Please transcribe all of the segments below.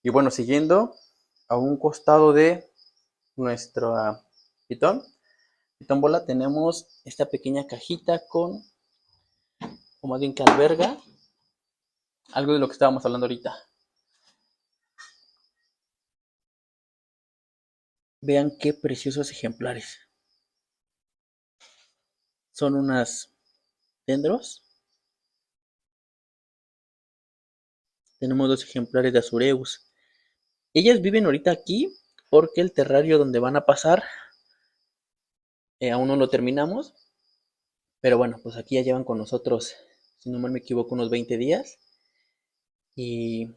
Y bueno, siguiendo a un costado de nuestro pitón, pitón bola, tenemos esta pequeña cajita con, o más bien que alberga, algo de lo que estábamos hablando ahorita. Vean qué preciosos ejemplares. Son unas dendros. Tenemos dos ejemplares de azureus. Ellas viven ahorita aquí porque el terrario donde van a pasar aún no lo terminamos. Pero bueno, pues aquí ya llevan con nosotros, si no mal me equivoco, unos 20 días. Y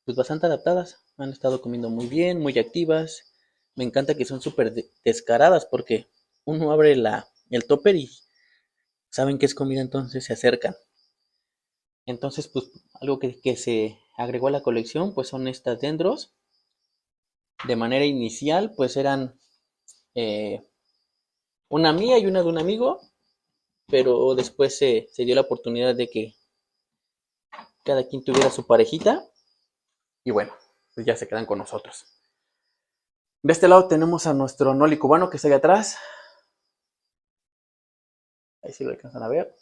pues bastante adaptadas. Han estado comiendo muy bien, muy activas. Me encanta que son súper descaradas porque uno abre el topper y saben que es comida, entonces se acercan. Entonces, pues algo que se agregó a la colección, pues son estas dendros. De manera inicial, pues eran eh, una mía y una de un amigo, pero después se dio la oportunidad de que cada quien tuviera su parejita y bueno, pues ya se quedan con nosotros. De este lado tenemos a nuestro Noli cubano que está ahí atrás. Ahí sí lo alcanzan a ver.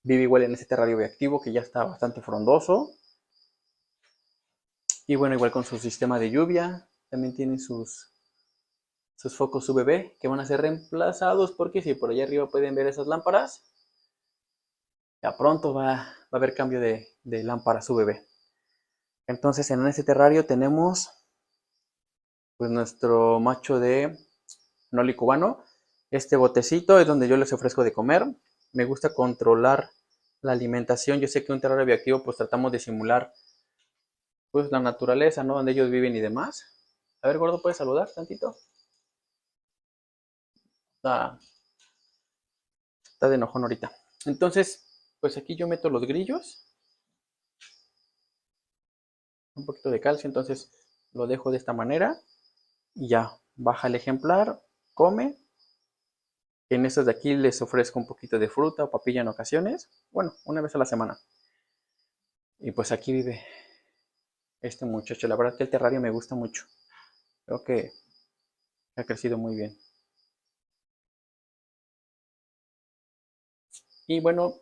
Vive igual en ese terrario activo que ya está bastante frondoso. Y bueno, igual con su sistema de lluvia. También tienen sus focos UVB que van a ser reemplazados porque si por allá arriba pueden ver esas lámparas, ya pronto va a haber cambio de lámparas UVB. Entonces en este terrario tenemos pues nuestro macho de Noli cubano. Este botecito es donde yo les ofrezco de comer. Me gusta controlar la alimentación. Yo sé que un terrario bioactivo pues tratamos de simular pues la naturaleza, ¿no? Donde ellos viven y demás. A ver, gordo, ¿puedes saludar tantito? Está, está de enojón ahorita. Entonces, pues aquí yo meto los grillos. Un poquito de calcio, entonces lo dejo de esta manera. Y ya, baja el ejemplar, come. En estos de aquí les ofrezco un poquito de fruta o papilla en ocasiones. Bueno, una vez a la semana. Y pues aquí vive este muchacho. La verdad que el terrario me gusta mucho. Creo que ha crecido muy bien. Y bueno,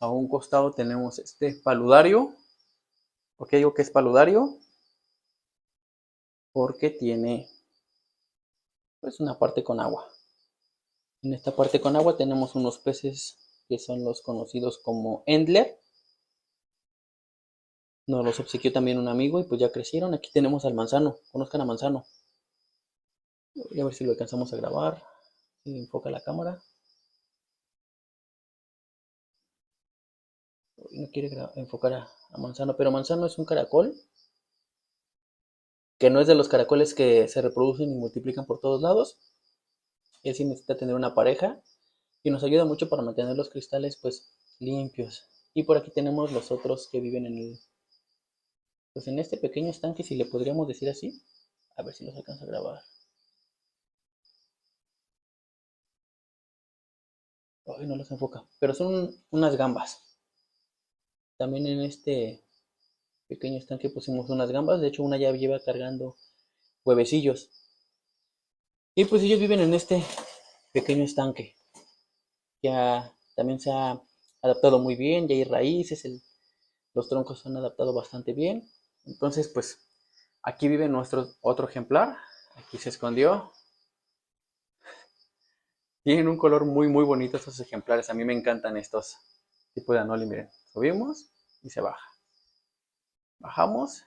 a un costado tenemos este paludario. ¿Por qué digo que es paludario? Porque tiene pues una parte con agua. En esta parte con agua tenemos unos peces que son los conocidos como Endler. Nos los obsequió también un amigo y pues ya crecieron. Aquí tenemos al manzano. Conozcan a manzano. Voy a ver si lo alcanzamos a grabar. Si enfoca la cámara. No quiere enfocar a manzano, pero manzano es un caracol que no es de los caracoles que se reproducen y multiplican por todos lados. Él sí necesita tener una pareja y nos ayuda mucho para mantener los cristales pues limpios. Y por aquí tenemos los otros que viven pues en este pequeño estanque, si le podríamos decir así. A ver si los alcanza a grabar. Ay, no los enfoca. Pero son unas gambas. También en este pequeño estanque pusimos unas gambas. De hecho, una ya lleva cargando huevecillos. Y pues ellos viven en este pequeño estanque. Ya también se ha adaptado muy bien. Ya hay raíces. Los troncos se han adaptado bastante bien. Entonces, pues aquí vive nuestro otro ejemplar. Aquí se escondió. Tienen un color muy, muy bonito estos ejemplares. A mí me encantan estos tipos de anoli. Miren, subimos y se baja. Bajamos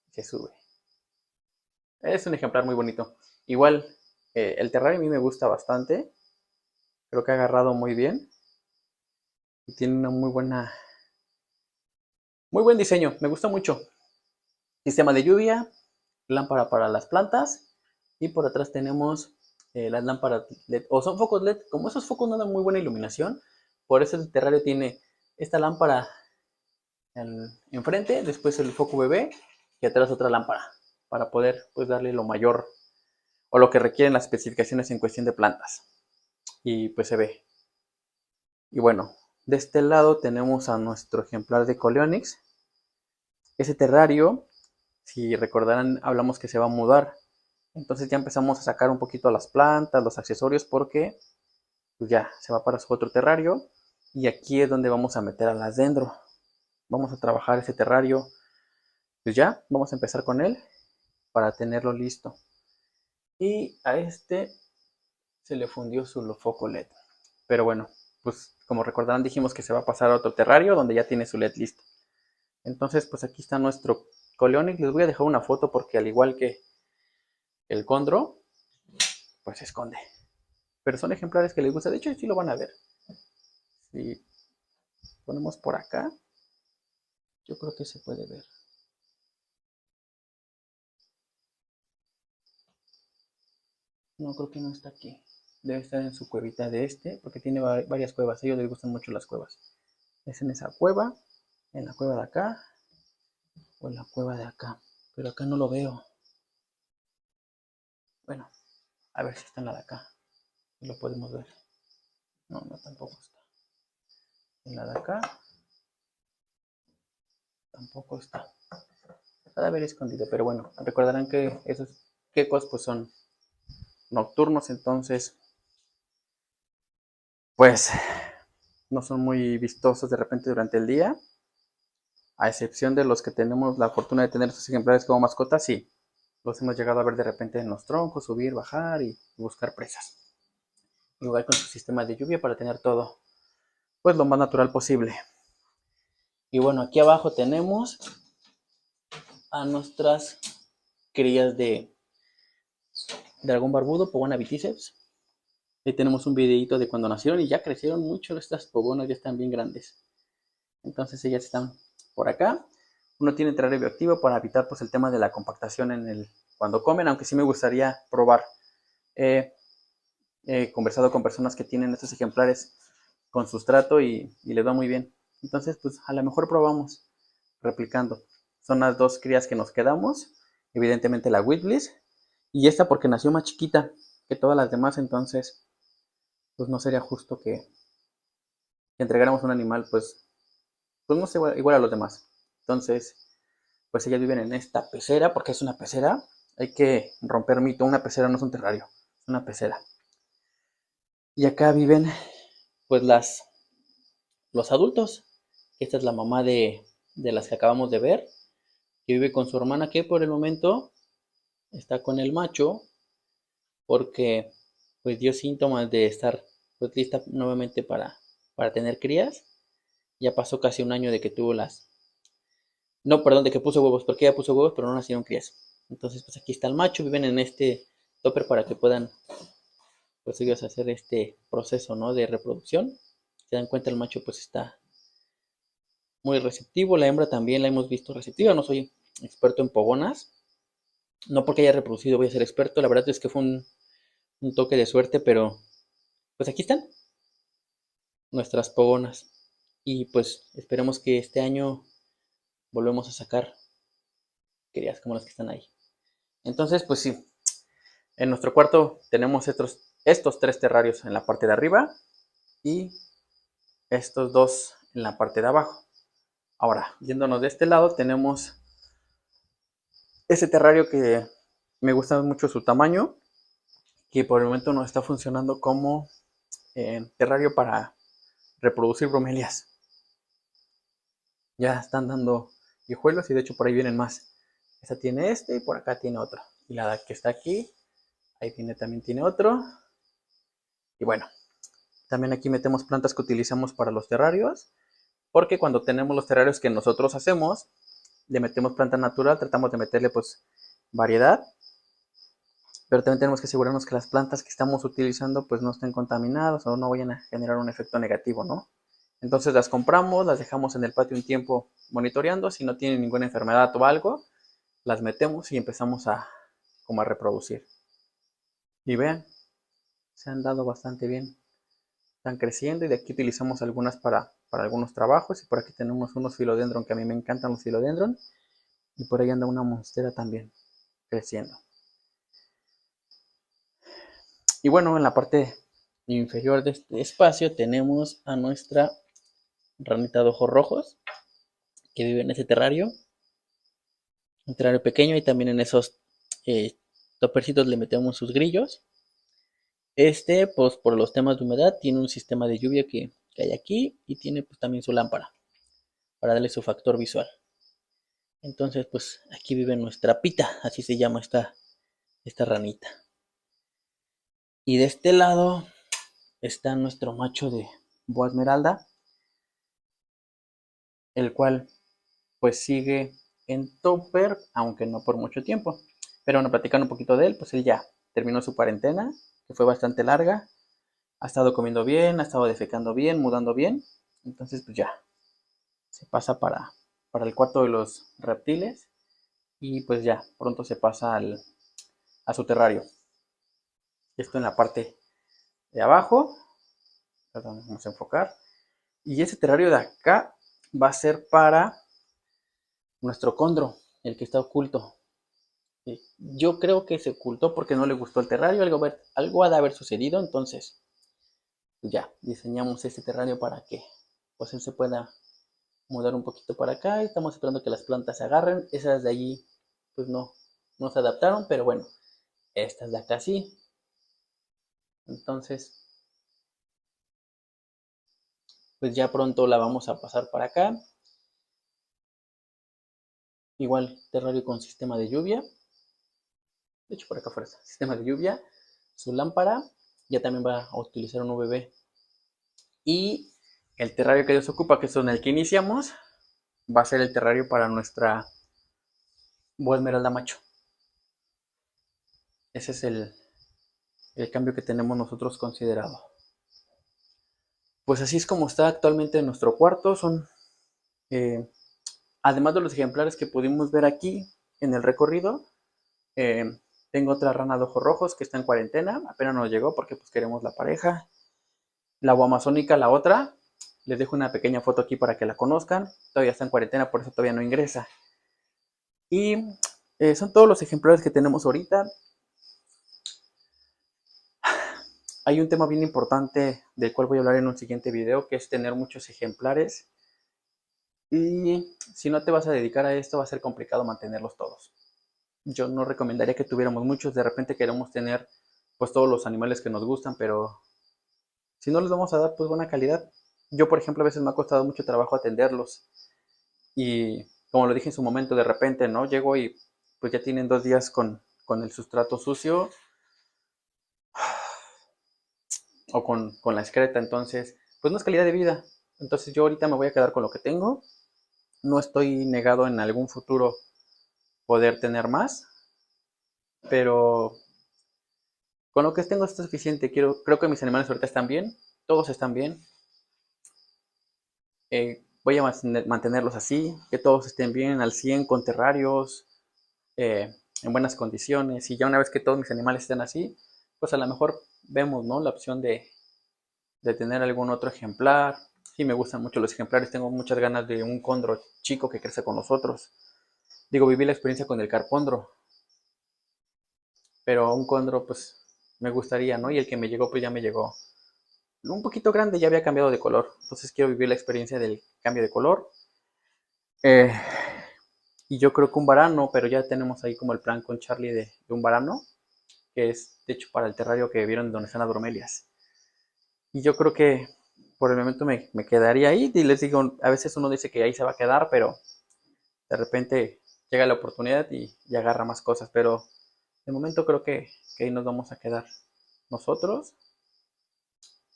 y se sube. Es un ejemplar muy bonito. Igual, el terrario a mí me gusta bastante. Creo que ha agarrado muy bien. Y tiene una muy buen diseño. Me gusta mucho. Sistema de lluvia, lámpara para las plantas. Y por atrás tenemos las lámparas LED. O son focos LED. Como esos focos no dan muy buena iluminación. Por eso el terrario tiene esta lámpara enfrente. Después el foco bebé. Y atrás otra lámpara. Para poder pues darle lo mayor o lo que requieren las especificaciones en cuestión de plantas. Y pues se ve. Y bueno, de este lado tenemos a nuestro ejemplar de Coleonyx. ese terrario, si recordarán, hablamos que se va a mudar. Entonces ya empezamos a sacar un poquito las plantas, los accesorios, porque pues ya se va para su otro terrario. Y aquí es donde vamos a meter a las dendro. Vamos a trabajar ese terrario. Pues ya, vamos a empezar con él para tenerlo listo. Y a este se le fundió su foco LED. Pero bueno, pues como recordarán dijimos que se va a pasar a otro terrario donde ya tiene su LED listo. Entonces pues aquí está nuestro Coleonyx. Les voy a dejar una foto porque al igual que el Condro, pues se esconde. Pero son ejemplares que les gusta. De hecho sí lo van a ver. Si ponemos por acá, yo creo que se puede ver. No, creo que no está aquí. Debe estar en su cuevita de este, porque tiene varias cuevas. A ellos les gustan mucho las cuevas. Es en esa cueva, en la cueva de acá, o en la cueva de acá. Pero acá no lo veo. Bueno, a ver si está en la de acá. Si lo podemos ver. No, no, tampoco está. En la de acá, tampoco está. Está de haber escondido, pero bueno, recordarán que esos geckos pues son nocturnos, entonces pues no son muy vistosos de repente durante el día, a excepción de los que tenemos la fortuna de tener estos ejemplares como mascotas, sí, los hemos llegado a ver de repente en los troncos, subir, bajar y buscar presas. Igual con su sistema de lluvia para tener todo pues lo más natural posible. Y bueno, aquí abajo tenemos a nuestras crías de dragón barbudo, Pogona biticeps. Ahí tenemos un videito de cuando nacieron y ya crecieron mucho. Estas pogonas ya están bien grandes. Entonces ellas están por acá. Uno tiene terrario bioactivo para evitar pues el tema de la compactación cuando comen, aunque sí me gustaría probar. He conversado con personas que tienen estos ejemplares con sustrato y les va muy bien. Entonces pues a lo mejor probamos replicando. Son las dos crías que nos quedamos. Evidentemente la Whitbliss y esta porque nació más chiquita que todas las demás, entonces pues no sería justo que entregáramos un animal pues no sé, igual a los demás. Entonces, pues ellas viven en esta pecera, porque es una pecera. Hay que romper mito, una pecera no es un terrario, es una pecera. Y acá viven pues los adultos. Esta es la mamá de las que acabamos de ver, que vive con su hermana, que por el momento está con el macho, porque pues dio síntomas de estar pues lista nuevamente para tener crías. Ya pasó casi un año de que tuvo no, perdón, de que puso huevos, porque ella puso huevos, pero no nacieron crías. Entonces, pues aquí está el macho, viven en este topper para que puedan, pues ellos hacer este proceso, ¿no? De reproducción. Se dan cuenta, el macho pues está muy receptivo, la hembra también la hemos visto receptiva, no soy experto en pogonas, no porque haya reproducido voy a ser experto, la verdad es que fue un toque de suerte, pero pues aquí están nuestras pogonas. Y pues esperemos que este año volvemos a sacar crías como las que están ahí. Entonces, pues sí, en nuestro cuarto tenemos estos tres terrarios en la parte de arriba y estos dos en la parte de abajo. Ahora, yéndonos de este lado, tenemos ese terrario que me gusta mucho su tamaño, que por el momento no está funcionando como terrario para reproducir bromelias. Ya están dando hijuelos y de hecho por ahí vienen más. Esta tiene este y por acá tiene otro. Y la que está aquí, ahí también tiene otro. Y bueno, también aquí metemos plantas que utilizamos para los terrarios, porque cuando tenemos los terrarios que nosotros hacemos, le metemos planta natural, tratamos de meterle pues variedad, pero también tenemos que asegurarnos que las plantas que estamos utilizando pues no estén contaminadas o no vayan a generar un efecto negativo, ¿no? Entonces las compramos, las dejamos en el patio un tiempo monitoreando, si no tienen ninguna enfermedad o algo, las metemos y empezamos como a reproducir. Y vean, se han dado bastante bien. Están creciendo y de aquí utilizamos algunas para algunos trabajos. Y por aquí tenemos unos philodendron que a mí me encantan los philodendron. Y por ahí anda una monstera también creciendo. Y bueno, en la parte inferior de este espacio tenemos a nuestra ranita de ojos rojos que vive en ese terrario. Un terrario pequeño y también en esos eh, topercitos le metemos sus grillos. Pues por los temas de humedad, tiene un sistema de lluvia que hay aquí y tiene pues también su lámpara para darle su factor visual. Entonces, pues aquí vive nuestra pita, así se llama esta ranita. Y de este lado está nuestro macho de Boa Esmeralda, el cual pues sigue en topper, aunque no por mucho tiempo. Pero bueno, platicando un poquito de él, pues él ya terminó su cuarentena, que fue bastante larga. Ha estado comiendo bien, ha estado defecando bien, mudando bien. Entonces, pues ya, se pasa para el cuarto de los reptiles. Y pues ya, pronto se pasa a su terrario. Esto en la parte de abajo. Perdón, vamos a enfocar. Y ese terrario de acá va a ser para nuestro condro, el que está oculto. Yo creo que se ocultó porque no le gustó el terrario, algo ha de haber sucedido, entonces pues ya diseñamos este terrario para que pues él se pueda mudar un poquito para acá y estamos esperando que las plantas se agarren. Esas de allí pues no se adaptaron, pero bueno, estas de acá sí. Entonces pues ya pronto la vamos a pasar para acá. Igual terrario con sistema de lluvia. De hecho por acá afuera está, sistema de lluvia. Su lámpara ya también va a utilizar un UVB. Y el terrario que Dios ocupa, que es en el que iniciamos, va a ser el terrario para nuestra Boa Esmeralda macho. Ese es el cambio que tenemos nosotros considerado. Pues así es como está actualmente en nuestro cuarto. Eh, además de los ejemplares que pudimos ver aquí en el recorrido, eh, tengo otra rana de ojos rojos que está en cuarentena. Apenas nos llegó porque pues queremos la pareja. La guamazónica, la otra, les dejo una pequeña foto aquí para que la conozcan. Todavía está en cuarentena, por eso todavía no ingresa. Y son todos los ejemplares que tenemos ahorita. Hay un tema bien importante del cual voy a hablar en un siguiente video, que es tener muchos ejemplares. Y si no te vas a dedicar a esto, va a ser complicado mantenerlos todos. Yo no recomendaría que tuviéramos muchos. De repente queremos tener pues todos los animales que nos gustan, pero si no les vamos a dar pues buena calidad. Yo, por ejemplo, a veces me ha costado mucho trabajo atenderlos. Y como lo dije en su momento, de repente, ¿no? Llego y pues ya tienen 2 días con el sustrato sucio o con la excreta, entonces, pues no es calidad de vida. Entonces yo ahorita me voy a quedar con lo que tengo. No estoy negado en algún futuro poder tener más, pero con lo que tengo está suficiente. Creo que mis animales ahorita están bien, todos están bien. Voy a mantenerlos así, que todos estén bien al 100 con terrarios, en buenas condiciones. Y ya una vez que todos mis animales estén así, pues a lo mejor vemos, ¿no? La opción de tener algún otro ejemplar. Sí, me gustan mucho los ejemplares, tengo muchas ganas de un condro chico que crece con nosotros. Digo, viví la experiencia con el carpondro, pero un condro pues me gustaría, ¿no? Y el que me llegó pues ya me llegó un poquito grande, ya había cambiado de color. Entonces quiero vivir la experiencia del cambio de color. Eh, y yo creo que un varano, pero ya tenemos ahí como el plan con Charlie de un varano, que es de hecho para el terrario que vieron donde están las bromelias. Y yo creo que por el momento me quedaría ahí. Y les digo, a veces uno dice que ahí se va a quedar, pero de repente llega la oportunidad y agarra más cosas. Pero de momento creo que ahí nos vamos a quedar nosotros.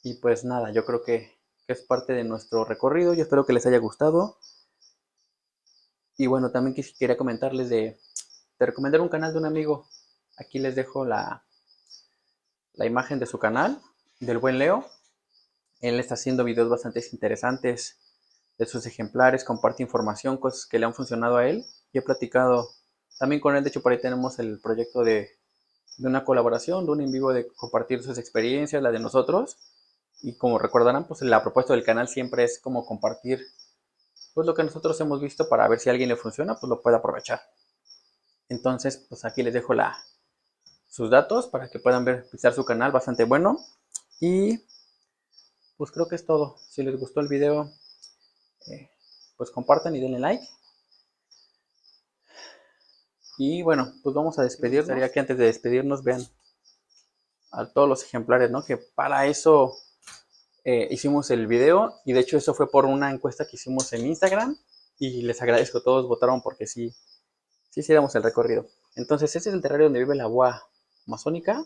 Y pues nada, yo creo que es parte de nuestro recorrido. Yo espero que les haya gustado. Y bueno, también quería comentarles de recomendar un canal de un amigo. Aquí les dejo la imagen de su canal, del buen Leo. Él está haciendo videos bastante interesantes de sus ejemplares, comparte información, cosas que le han funcionado a él. Y he platicado también con él, de hecho por ahí tenemos el proyecto de una colaboración, de un en vivo de compartir sus experiencias, la de nosotros. Y como recordarán, pues la propuesta del canal siempre es como compartir pues lo que nosotros hemos visto para ver si a alguien le funciona, pues lo puede aprovechar. Entonces, pues aquí les dejo sus datos para que puedan visitar su canal, bastante bueno. Y pues creo que es todo. Si les gustó el video, eh, pues compartan y denle like. Y bueno, pues vamos a despedirnos. Me gustaría que antes de despedirnos vean a todos los ejemplares, ¿no? Que para eso hicimos el video, y de hecho eso fue por una encuesta que hicimos en Instagram, y les agradezco, todos votaron porque sí hiciéramos el recorrido. Entonces este es el terrario donde vive la boa amazónica,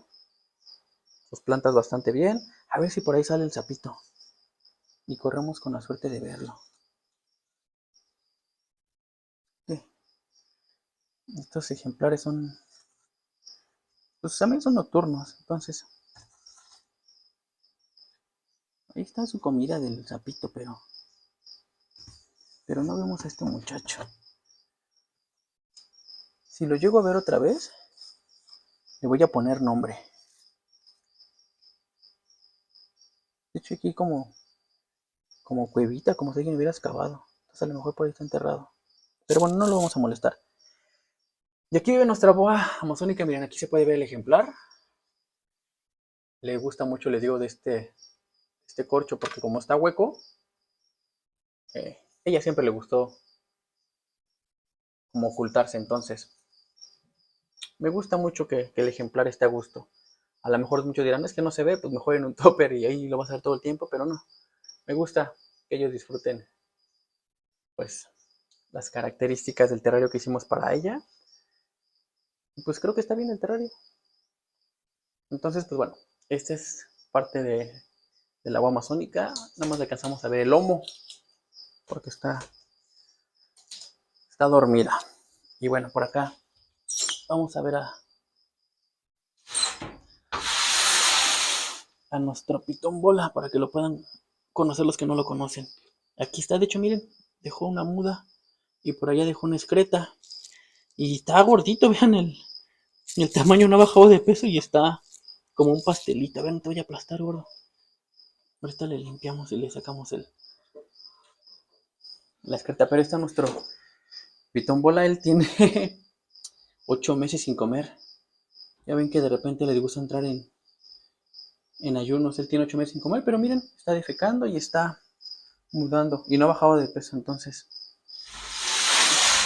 sus plantas bastante bien. A ver si por ahí sale el sapito y corremos con la suerte de verlo. Estos ejemplares son, pues también son nocturnos, entonces ahí está su comida del sapito, pero no vemos a este muchacho. Si lo llego a ver otra vez, le voy a poner nombre. De hecho aquí como cuevita, como si alguien hubiera excavado. Entonces a lo mejor por ahí está enterrado. Pero bueno, no lo vamos a molestar. Y aquí vive nuestra boa amazónica. Miren, aquí se puede ver el ejemplar. Le gusta mucho, les digo, de este corcho, porque como está hueco, ella siempre le gustó como ocultarse. Entonces me gusta mucho que el ejemplar esté a gusto. A lo mejor muchos dirán, es que no se ve, pues mejor en un topper y ahí lo vas a ver todo el tiempo, pero no. Me gusta que ellos disfruten, pues, las características del terrario que hicimos para ella. Y pues creo que está bien el terrario. Entonces, pues bueno, esta es parte del agua amazónica. Nada más le alcanzamos a ver el lomo, porque está dormida. Y bueno, por acá vamos a ver a nuestro pitón bola, para que lo puedan conocer los que no lo conocen. Aquí está, de hecho, miren, dejó una muda y por allá dejó una excreta. Y está gordito, vean el tamaño, no ha bajado de peso y está como un pastelito. Vean, te voy a aplastar, gordo. Ahorita le limpiamos y le sacamos la excreta. Pero está nuestro pitón bola, él tiene 8 meses sin comer. Ya ven que de repente le gusta entrar en ayunos. Él tiene 8 meses sin comer, pero miren, está defecando y está mudando. Y no ha bajado de peso, entonces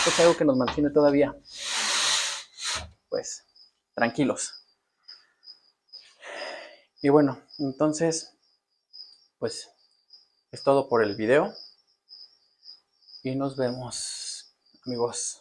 es algo que nos mantiene todavía, pues, tranquilos. Y bueno, entonces, pues, es todo por el video. Y nos vemos, amigos.